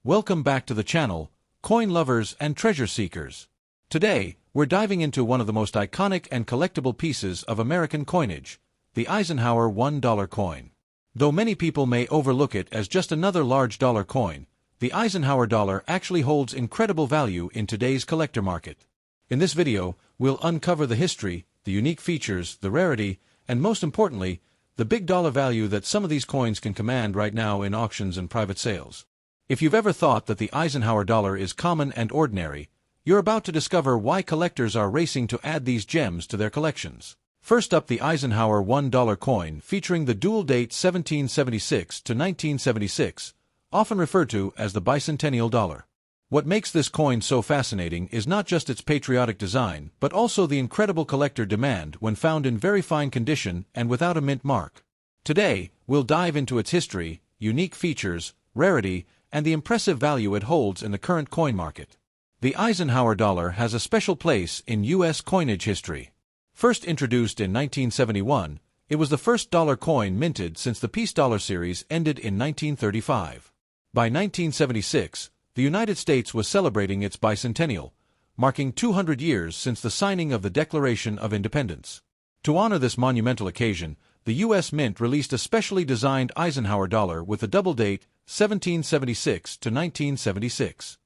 Welcome back to the channel, coin lovers and treasure seekers. Today, we're diving into one of the most iconic and collectible pieces of American coinage, the Eisenhower $1 coin. Though many people may overlook it as just another large dollar coin, the Eisenhower dollar actually holds incredible value in today's collector market. In this video, we'll uncover the history, the unique features, the rarity, and most importantly, the big dollar value that some of these coins can command right now in auctions and private sales. If you've ever thought that the Eisenhower dollar is common and ordinary, you're about to discover why collectors are racing to add these gems to their collections. First up, the Eisenhower $1 coin featuring the dual date 1776 to 1976, often referred to as the bicentennial dollar. What makes this coin so fascinating is not just its patriotic design, but also the incredible collector demand when found in very fine condition and without a mint mark. Today, we'll dive into its history, unique features, rarity, and the impressive value it holds in the current coin market. The Eisenhower dollar has a special place in U.S. coinage history. First introduced in 1971, it was the first dollar coin minted since the Peace Dollar series ended in 1935. By 1976, the United States was celebrating its bicentennial, marking 200 years since the signing of the Declaration of Independence. To honor this monumental occasion, the U.S. Mint released a specially designed Eisenhower dollar with a double date 1776 to 1976.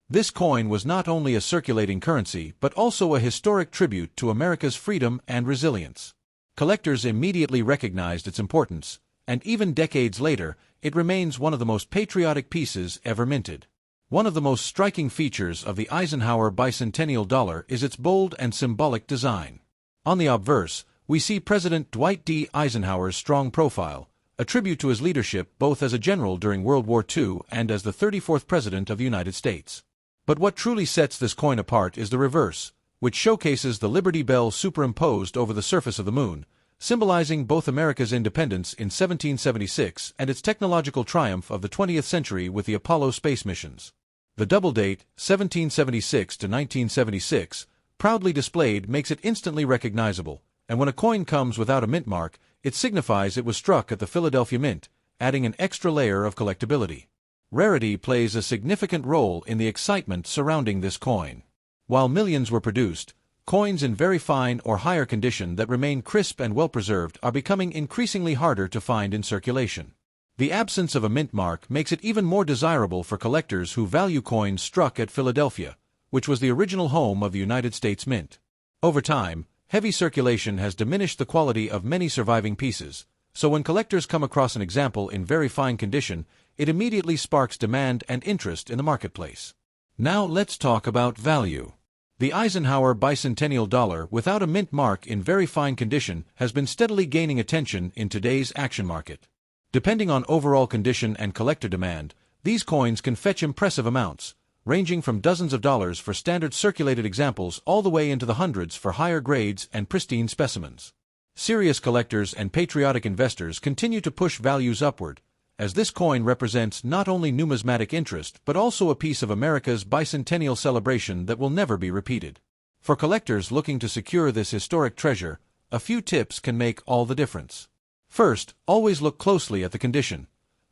This coin was not only a circulating currency but also a historic tribute to America's freedom and resilience. Collectors immediately recognized its importance, and even decades later, it remains one of the most patriotic pieces ever minted. One of the most striking features of the Eisenhower bicentennial dollar is its bold and symbolic design. On the obverse, we see President Dwight D. Eisenhower's strong profile, a tribute to his leadership both as a general during World War II and as the 34th President of the United States. But what truly sets this coin apart is the reverse, which showcases the Liberty Bell superimposed over the surface of the moon, symbolizing both America's independence in 1776 and its technological triumph of the 20th century with the Apollo space missions. The double date, 1776 to 1976, proudly displayed makes it instantly recognizable, and when a coin comes without a mint mark, it signifies it was struck at the Philadelphia Mint, adding an extra layer of collectability. Rarity plays a significant role in the excitement surrounding this coin. While millions were produced, coins in very fine or higher condition that remain crisp and well-preserved are becoming increasingly harder to find in circulation. The absence of a mint mark makes it even more desirable for collectors who value coins struck at Philadelphia, which was the original home of the United States Mint. Over time, heavy circulation has diminished the quality of many surviving pieces, so when collectors come across an example in very fine condition, it immediately sparks demand and interest in the marketplace. Now let's talk about value. The Eisenhower bicentennial dollar without a mint mark in very fine condition has been steadily gaining attention in today's action market. Depending on overall condition and collector demand, these coins can fetch impressive amounts, ranging from dozens of dollars for standard circulated examples all the way into the hundreds for higher grades and pristine specimens. Serious collectors and patriotic investors continue to push values upward, as this coin represents not only numismatic interest but also a piece of America's bicentennial celebration that will never be repeated. For collectors looking to secure this historic treasure, a few tips can make all the difference. First, always look closely at the condition.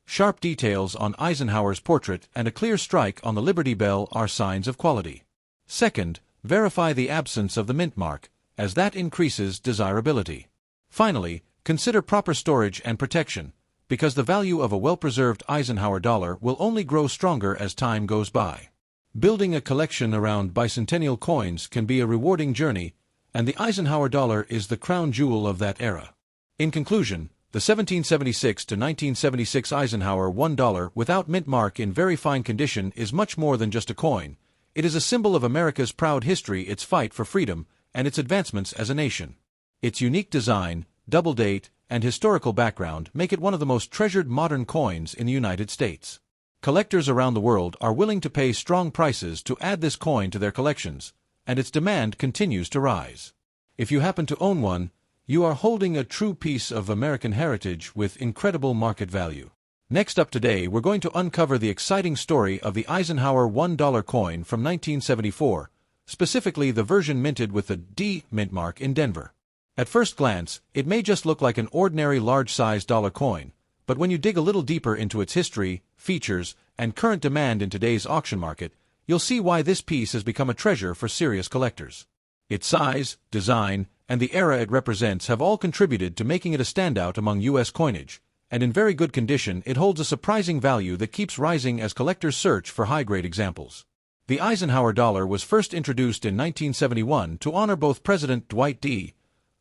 Sharp details on Eisenhower's portrait and a clear strike on the Liberty Bell are signs of quality. Second, verify the absence of the mint mark, as that increases desirability. Finally, consider proper storage and protection, because the value of a well-preserved Eisenhower dollar will only grow stronger as time goes by. Building a collection around bicentennial coins can be a rewarding journey, and the Eisenhower dollar is the crown jewel of that era. In conclusion, the 1776 to 1976 Eisenhower $1 without mint mark in very fine condition is much more than just a coin. It is a symbol of America's proud history, its fight for freedom, and its advancements as a nation. Its unique design, double date, and historical background make it one of the most treasured modern coins in the United States. Collectors around the world are willing to pay strong prices to add this coin to their collections, and its demand continues to rise. If you happen to own one, you are holding a true piece of American heritage with incredible market value. Next up today, we're going to uncover the exciting story of the Eisenhower $1 coin from 1974, specifically the version minted with the D mint mark in Denver. At first glance, it may just look like an ordinary large-sized dollar coin, but when you dig a little deeper into its history, features, and current demand in today's auction market, you'll see why this piece has become a treasure for serious collectors. Its size, design, and the era it represents have all contributed to making it a standout among U.S. coinage, and in very good condition it holds a surprising value that keeps rising as collectors search for high-grade examples. The Eisenhower dollar was first introduced in 1971 to honor both President Dwight D.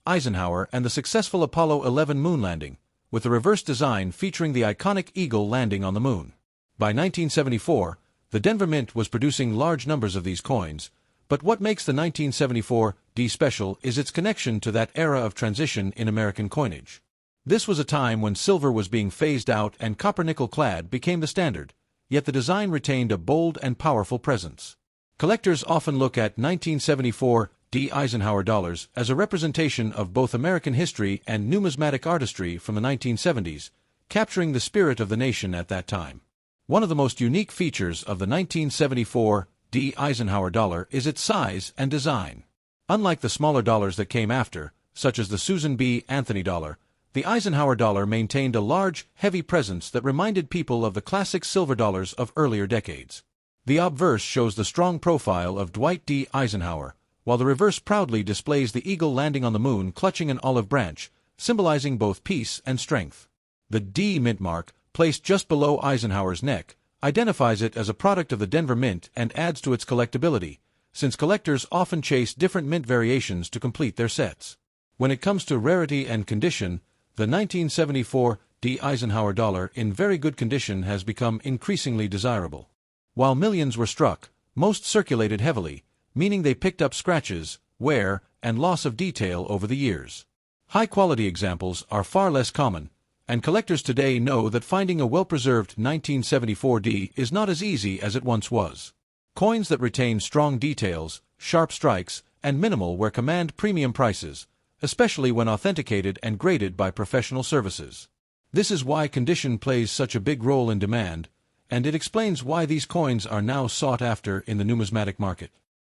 Eisenhower and the successful Apollo 11 moon landing, with the reverse design featuring the iconic eagle landing on the moon. By 1974, the Denver Mint was producing large numbers of these coins, but what makes the 1974 D special is its connection to that era of transition in American coinage. This was a time when silver was being phased out and copper-nickel clad became the standard, yet the design retained a bold and powerful presence. Collectors often look at 1974 D Eisenhower dollars as a representation of both American history and numismatic artistry from the 1970s, capturing the spirit of the nation at that time. One of the most unique features of the 1974 D Eisenhower dollar is its size and design. Unlike the smaller dollars that came after, such as the Susan B. Anthony dollar, the Eisenhower dollar maintained a large, heavy presence that reminded people of the classic silver dollars of earlier decades. The obverse shows the strong profile of Dwight D. Eisenhower, while the reverse proudly displays the eagle landing on the moon clutching an olive branch, symbolizing both peace and strength. The D mint mark, placed just below Eisenhower's neck, identifies it as a product of the Denver Mint and adds to its collectability, since collectors often chase different mint variations to complete their sets. When it comes to rarity and condition, the 1974 D Eisenhower dollar in very good condition has become increasingly desirable. While millions were struck, most circulated heavily, meaning they picked up scratches, wear, and loss of detail over the years. High-quality examples are far less common, and collectors today know that finding a well-preserved 1974 D is not as easy as it once was. Coins that retain strong details, sharp strikes, and minimal wear command premium prices, especially when authenticated and graded by professional services. This is why condition plays such a big role in demand, and it explains why these coins are now sought after in the numismatic market.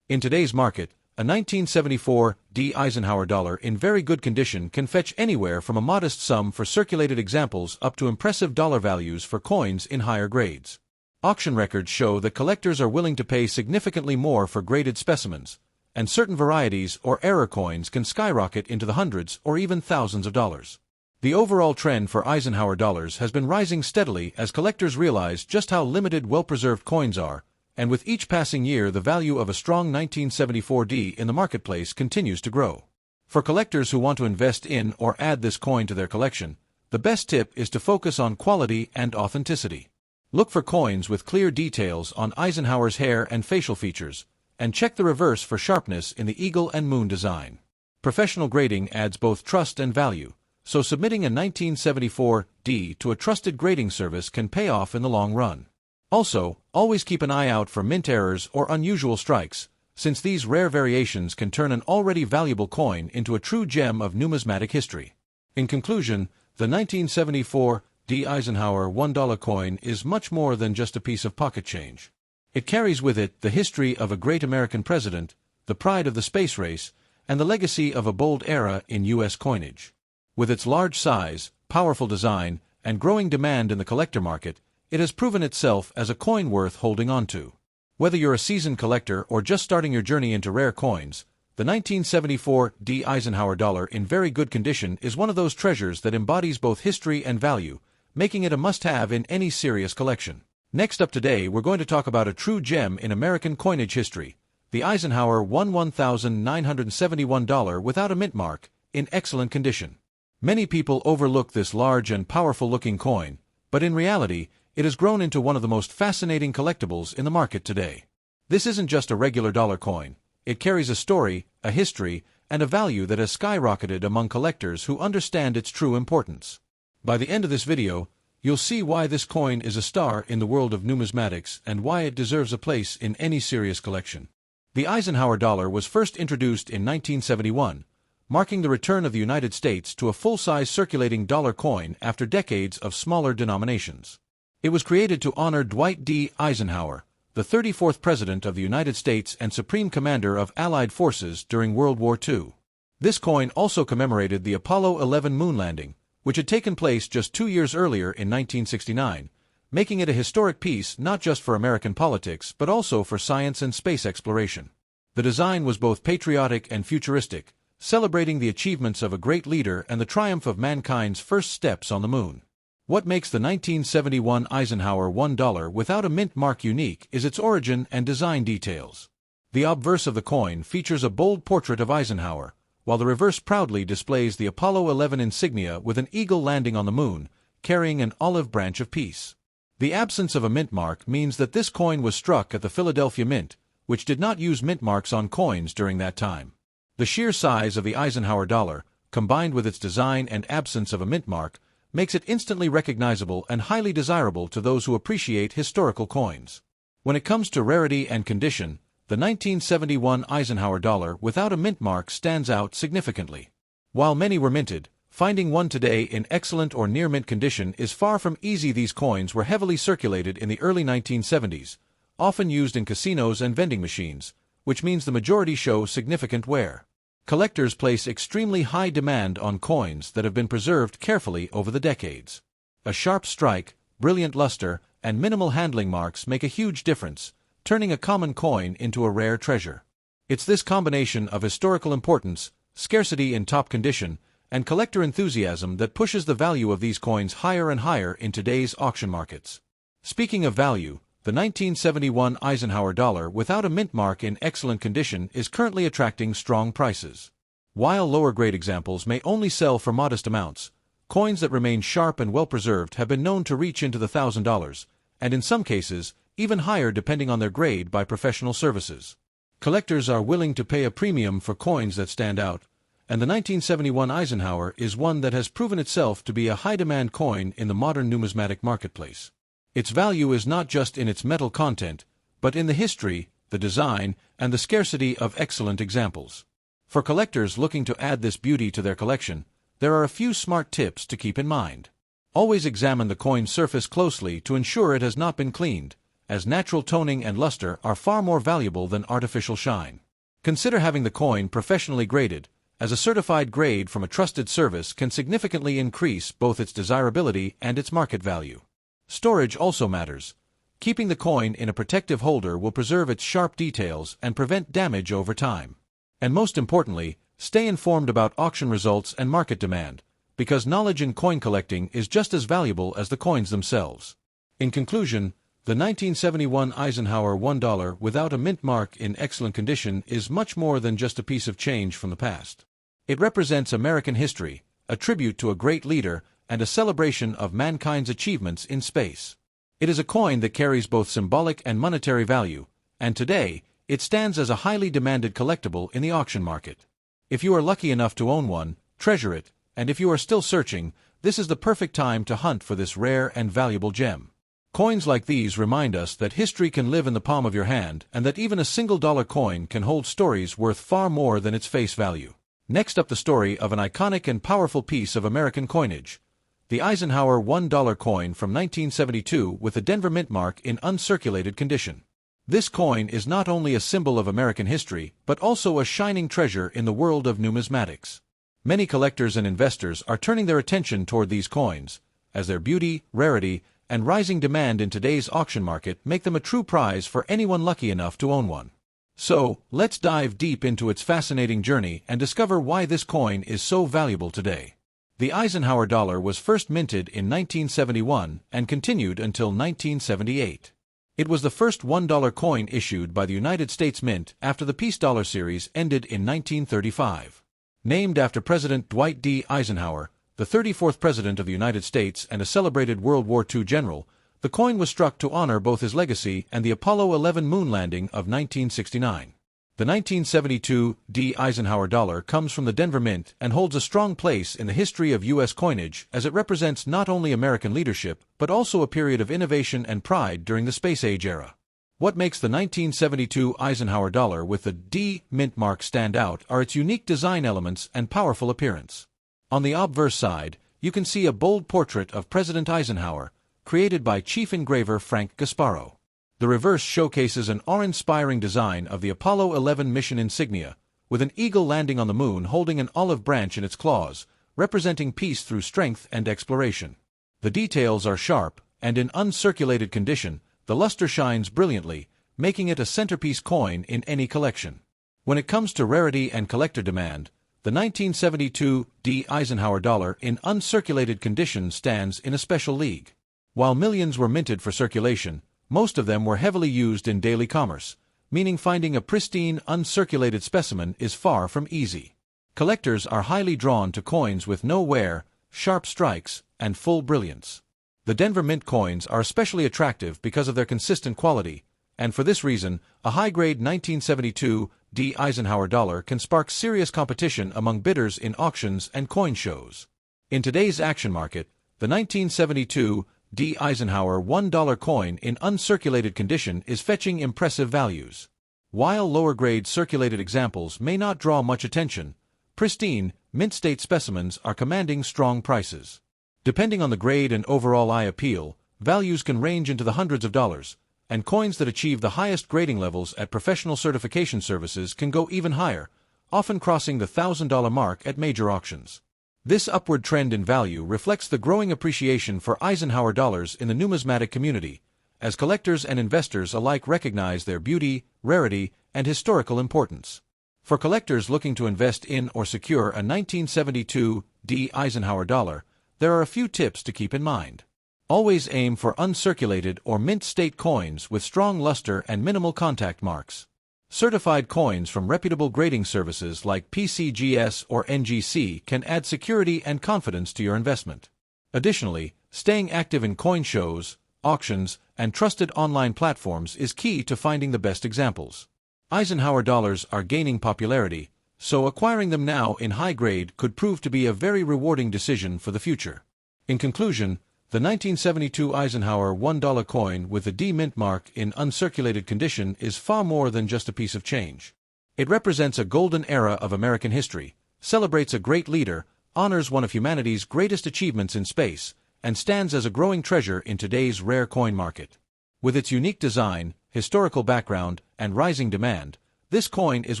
In today's market, a 1974 D Eisenhower dollar in very good condition can fetch anywhere from a modest sum for circulated examples up to impressive dollar values for coins in higher grades. Auction records show that collectors are willing to pay significantly more for graded specimens, and certain varieties or error coins can skyrocket into the hundreds or even thousands of dollars. The overall trend for Eisenhower dollars has been rising steadily as collectors realize just how limited well-preserved coins are, and with each passing year the value of a strong 1974 D in the marketplace continues to grow. For collectors who want to invest in or add this coin to their collection, the best tip is to focus on quality and authenticity. Look for coins with clear details on Eisenhower's hair and facial features, and check the reverse for sharpness in the eagle and moon design. Professional grading adds both trust and value, so submitting a 1974 D to a trusted grading service can pay off in the long run. Also, always keep an eye out for mint errors or unusual strikes, since these rare variations can turn an already valuable coin into a true gem of numismatic history. In conclusion, the 1974 D Eisenhower $1 coin is much more than just a piece of pocket change. It carries with it the history of a great American president, the pride of the space race, and the legacy of a bold era in U.S. coinage. With its large size, powerful design, and growing demand in the collector market, it has proven itself as a coin worth holding on to. Whether you're a seasoned collector or just starting your journey into rare coins, the 1974 D Eisenhower dollar in very good condition is one of those treasures that embodies both history and value, making it a must-have in any serious collection. Next up today, we're going to talk about a true gem in American coinage history, the Eisenhower $1,971 without a mint mark, in excellent condition. Many people overlook this large and powerful-looking coin, but in reality, it has grown into one of the most fascinating collectibles in the market today. This isn't just a regular dollar coin. It carries a story, a history, and a value that has skyrocketed among collectors who understand its true importance. By the end of this video, you'll see why this coin is a star in the world of numismatics and why it deserves a place in any serious collection. The Eisenhower dollar was first introduced in 1971, marking the return of the United States to a full-size circulating dollar coin after decades of smaller denominations. It was created to honor Dwight D. Eisenhower, the 34th President of the United States and Supreme Commander of Allied Forces during World War II. This coin also commemorated the Apollo 11 moon landing, which had taken place just 2 years earlier in 1969, making it a historic piece not just for American politics but also for science and space exploration. The design was both patriotic and futuristic, celebrating the achievements of a great leader and the triumph of mankind's first steps on the moon. What makes the 1971 Eisenhower $1 without a mint mark unique is its origin and design details. The obverse of the coin features a bold portrait of Eisenhower, while the reverse proudly displays the Apollo 11 insignia with an eagle landing on the moon, carrying an olive branch of peace. The absence of a mint mark means that this coin was struck at the Philadelphia Mint, which did not use mint marks on coins during that time. The sheer size of the Eisenhower dollar, combined with its design and absence of a mint mark, makes it instantly recognizable and highly desirable to those who appreciate historical coins. When it comes to rarity and condition, the 1971 Eisenhower dollar without a mint mark stands out significantly. While many were minted, finding one today in excellent or near-mint condition is far from easy. These coins were heavily circulated in the early 1970s, often used in casinos and vending machines, which means the majority show significant wear. Collectors place extremely high demand on coins that have been preserved carefully over the decades. A sharp strike, brilliant luster, and minimal handling marks make a huge difference, turning a common coin into a rare treasure. It's this combination of historical importance, scarcity in top condition, and collector enthusiasm that pushes the value of these coins higher and higher in today's auction markets. Speaking of value, the 1971 Eisenhower dollar without a mint mark in excellent condition is currently attracting strong prices. While lower-grade examples may only sell for modest amounts, coins that remain sharp and well-preserved have been known to reach into the $1,000s, and in some cases, even higher depending on their grade by professional services. Collectors are willing to pay a premium for coins that stand out, and the 1971 Eisenhower is one that has proven itself to be a high-demand coin in the modern numismatic marketplace. Its value is not just in its metal content, but in the history, the design, and the scarcity of excellent examples. For collectors looking to add this beauty to their collection, there are a few smart tips to keep in mind. Always examine the coin's surface closely to ensure it has not been cleaned, as natural toning and luster are far more valuable than artificial shine. Consider having the coin professionally graded, as a certified grade from a trusted service can significantly increase both its desirability and its market value. Storage also matters. Keeping the coin in a protective holder will preserve its sharp details and prevent damage over time. And most importantly, stay informed about auction results and market demand, because knowledge in coin collecting is just as valuable as the coins themselves. In conclusion, the 1971 Eisenhower $1 without a mint mark in excellent condition is much more than just a piece of change from the past. It represents American history, a tribute to a great leader, and a celebration of mankind's achievements in space. It is a coin that carries both symbolic and monetary value, and today, it stands as a highly demanded collectible in the auction market. If you are lucky enough to own one, treasure it, and if you are still searching, this is the perfect time to hunt for this rare and valuable gem. Coins like these remind us that history can live in the palm of your hand and that even a single dollar coin can hold stories worth far more than its face value. Next up, the story of an iconic and powerful piece of American coinage. The Eisenhower $1 coin from 1972 with the Denver Mint mark in uncirculated condition. This coin is not only a symbol of American history, but also a shining treasure in the world of numismatics. Many collectors and investors are turning their attention toward these coins, as their beauty, rarity, and rising demand in today's auction market make them a true prize for anyone lucky enough to own one. So, let's dive deep into its fascinating journey and discover why this coin is so valuable today. The Eisenhower dollar was first minted in 1971 and continued until 1978. It was the first $1 coin issued by the United States Mint after the Peace Dollar series ended in 1935. Named after President Dwight D. Eisenhower, the 34th President of the United States and a celebrated World War II general, the coin was struck to honor both his legacy and the Apollo 11 moon landing of 1969. The 1972 D. Eisenhower dollar comes from the Denver Mint and holds a strong place in the history of U.S. coinage as it represents not only American leadership but also a period of innovation and pride during the space age era. What makes the 1972 Eisenhower dollar with the D. Mint mark stand out are its unique design elements and powerful appearance. On the obverse side, you can see a bold portrait of President Eisenhower, created by chief engraver Frank Gasparo. The reverse showcases an awe-inspiring design of the Apollo 11 mission insignia, with an eagle landing on the moon holding an olive branch in its claws, representing peace through strength and exploration. The details are sharp, and in uncirculated condition, the luster shines brilliantly, making it a centerpiece coin in any collection. When it comes to rarity and collector demand, the 1972 D. Eisenhower dollar in uncirculated condition stands in a special league. While millions were minted for circulation, most of them were heavily used in daily commerce, meaning finding a pristine, uncirculated specimen is far from easy. Collectors are highly drawn to coins with no wear, sharp strikes, and full brilliance. The Denver Mint coins are especially attractive because of their consistent quality, and for this reason, a high-grade 1972 D. Eisenhower dollar can spark serious competition among bidders in auctions and coin shows. In today's action market, the 1972 D. Eisenhower $1 coin in uncirculated condition is fetching impressive values. While lower-grade circulated examples may not draw much attention, pristine, mint-state specimens are commanding strong prices. Depending on the grade and overall eye appeal, values can range into the hundreds of dollars, and coins that achieve the highest grading levels at professional certification services can go even higher, often crossing the $1,000 mark at major auctions. This upward trend in value reflects the growing appreciation for Eisenhower dollars in the numismatic community, as collectors and investors alike recognize their beauty, rarity, and historical importance. For collectors looking to invest in or secure a 1972 D. Eisenhower dollar, there are a few tips to keep in mind. Always aim for uncirculated or mint-state coins with strong luster and minimal contact marks. Certified coins from reputable grading services like PCGS or NGC can add security and confidence to your investment. Additionally, staying active in coin shows, auctions, and trusted online platforms is key to finding the best examples. Eisenhower dollars are gaining popularity, so acquiring them now in high grade could prove to be a very rewarding decision for the future. In conclusion, the 1972 Eisenhower $1 coin with the D mint mark in uncirculated condition is far more than just a piece of change. It represents a golden era of American history, celebrates a great leader, honors one of humanity's greatest achievements in space, and stands as a growing treasure in today's rare coin market. With its unique design, historical background, and rising demand, this coin is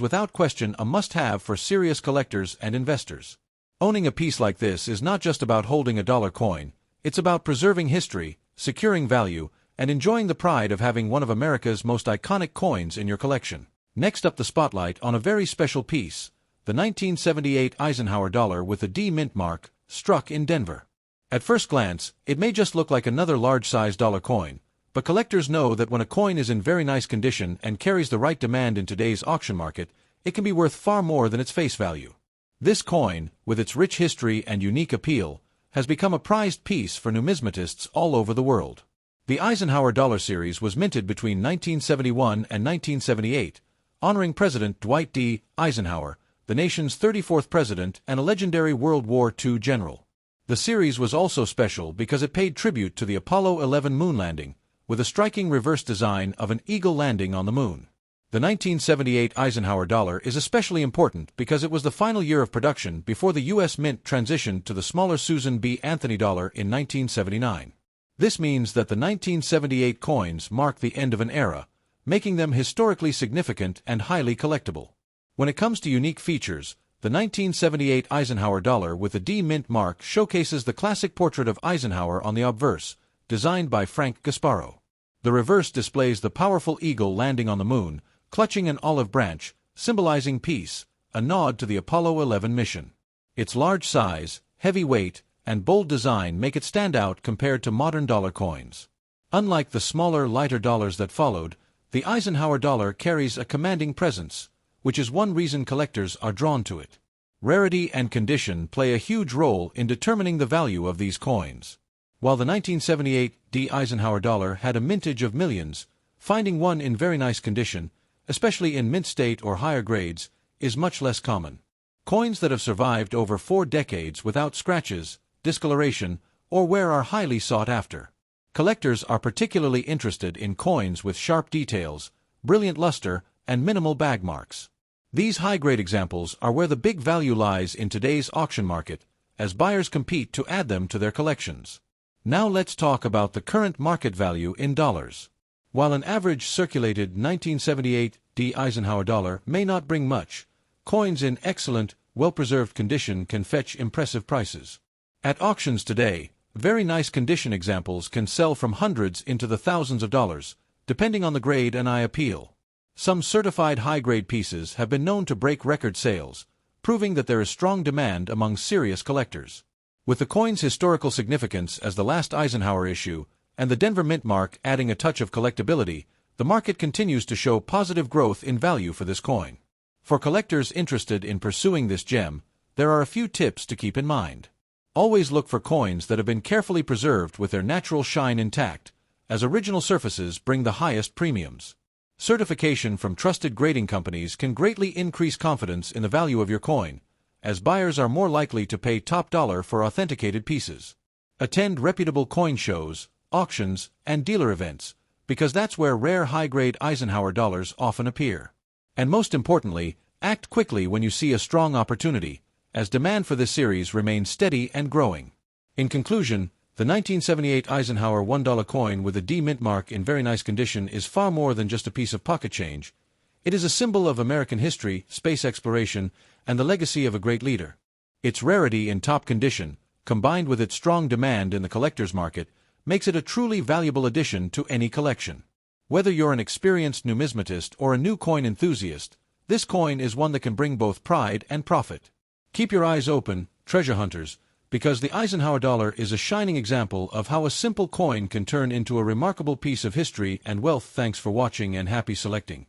without question a must-have for serious collectors and investors. Owning a piece like this is not just about holding a dollar coin. It's about preserving history, securing value, and enjoying the pride of having one of America's most iconic coins in your collection. Next up, the spotlight on a very special piece, the 1978 Eisenhower dollar with the D mint mark, struck in Denver. At first glance, it may just look like another large-sized dollar coin, but collectors know that when a coin is in very nice condition and carries the right demand in today's auction market, it can be worth far more than its face value. This coin, with its rich history and unique appeal, has become a prized piece for numismatists all over the world. The Eisenhower dollar series was minted between 1971 and 1978, honoring President Dwight D. Eisenhower, the nation's 34th president and a legendary World War II general. The series was also special because it paid tribute to the Apollo 11 moon landing, with a striking reverse design of an eagle landing on the moon. The 1978 Eisenhower dollar is especially important because it was the final year of production before the U.S. Mint transitioned to the smaller Susan B. Anthony dollar in 1979. This means that the 1978 coins mark the end of an era, making them historically significant and highly collectible. When it comes to unique features, the 1978 Eisenhower dollar with the D mint mark showcases the classic portrait of Eisenhower on the obverse, designed by Frank Gasparo. The reverse displays the powerful eagle landing on the moon, clutching an olive branch, symbolizing peace, a nod to the Apollo 11 mission. Its large size, heavy weight, and bold design make it stand out compared to modern dollar coins. Unlike the smaller, lighter dollars that followed, the Eisenhower dollar carries a commanding presence, which is one reason collectors are drawn to it. Rarity and condition play a huge role in determining the value of these coins. While the 1978 D. Eisenhower dollar had a mintage of millions, finding one in very nice condition, especially in mint state or higher grades, is much less common. Coins that have survived over 4 decades without scratches, discoloration, or wear are highly sought after. Collectors are particularly interested in coins with sharp details, brilliant luster, and minimal bag marks. These high-grade examples are where the big value lies in today's auction market, as buyers compete to add them to their collections. Now let's talk about the current market value in dollars. While an average circulated 1978 D. Eisenhower dollar may not bring much, coins in excellent, well-preserved condition can fetch impressive prices. At auctions today, Very nice condition examples can sell from hundreds into the thousands of dollars, depending on the grade and eye appeal. Some certified high-grade pieces have been known to break record sales, proving that there is strong demand among serious collectors. With the coin's historical significance as the last Eisenhower issue, and the Denver Mint mark adding a touch of collectability, the market continues to show positive growth in value for this coin. For collectors interested in pursuing this gem, there are a few tips to keep in mind. Always look for coins that have been carefully preserved with their natural shine intact, as original surfaces bring the highest premiums. Certification from trusted grading companies can greatly increase confidence in the value of your coin, as buyers are more likely to pay top dollar for authenticated pieces. Attend reputable coin shows, auctions, and dealer events, because that's where rare high-grade Eisenhower dollars often appear. And most importantly, act quickly when you see a strong opportunity, as demand for this series remains steady and growing. In conclusion, the 1978 Eisenhower $1 coin with a D mint mark in very nice condition is far more than just a piece of pocket change. It is a symbol of American history, space exploration, and the legacy of a great leader. Its rarity in top condition, combined with its strong demand in the collector's market, makes it a truly valuable addition to any collection. Whether you're an experienced numismatist or a new coin enthusiast, this coin is one that can bring both pride and profit. Keep your eyes open, treasure hunters, because the Eisenhower dollar is a shining example of how a simple coin can turn into a remarkable piece of history and wealth. Thanks for watching and happy selecting.